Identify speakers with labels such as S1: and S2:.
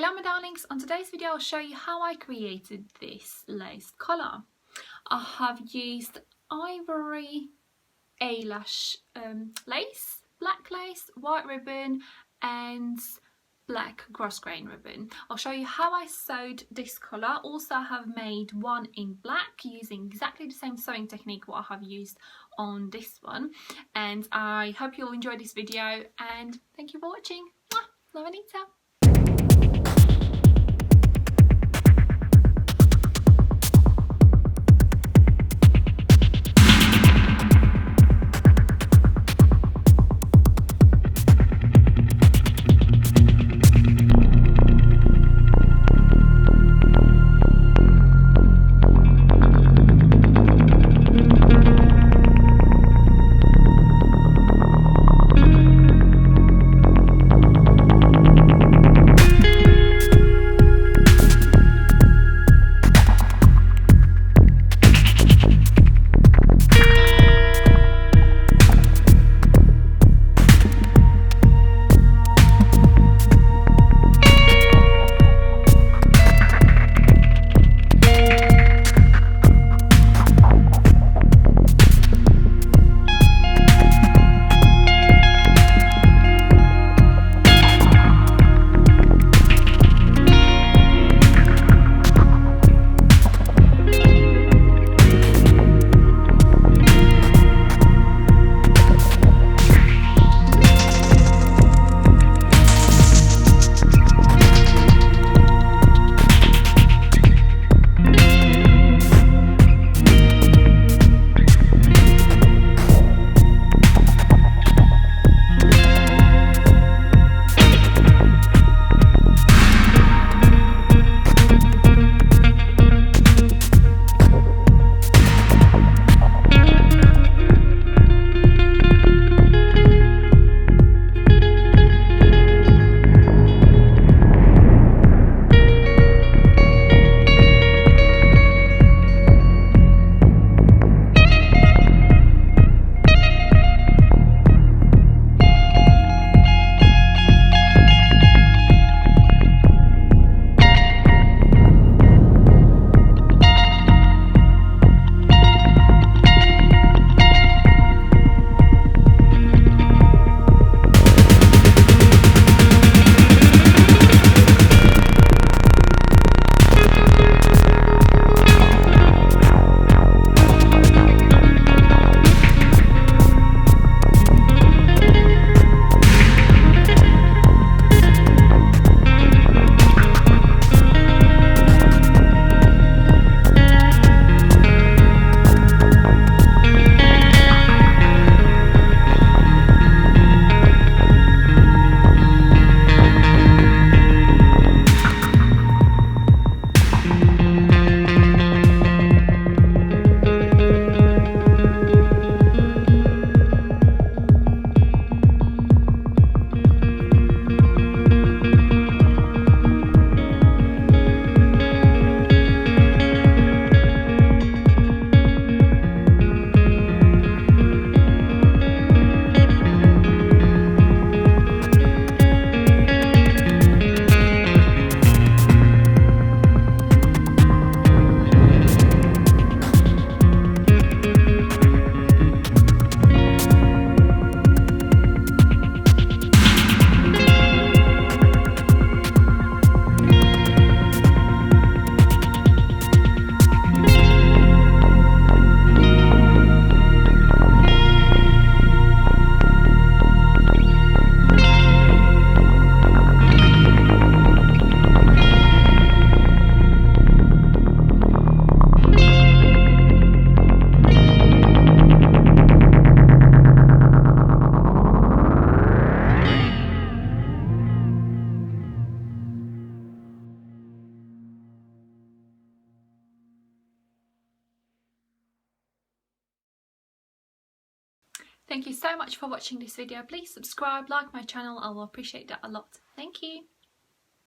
S1: Hello my darlings, on today's video I'll show you how I created this lace collar. I have used ivory eyelash lace, black lace, white ribbon and black cross-grain ribbon. I'll show you how I sewed this collar. Also I have made one in black using exactly the same sewing technique what I have used on this one, and I hope you'll enjoy this video and thank you for watching. Mwah! Love, Anita. Thank you so much for watching this video. Please subscribe, like my channel. I will appreciate that a lot. Thank you.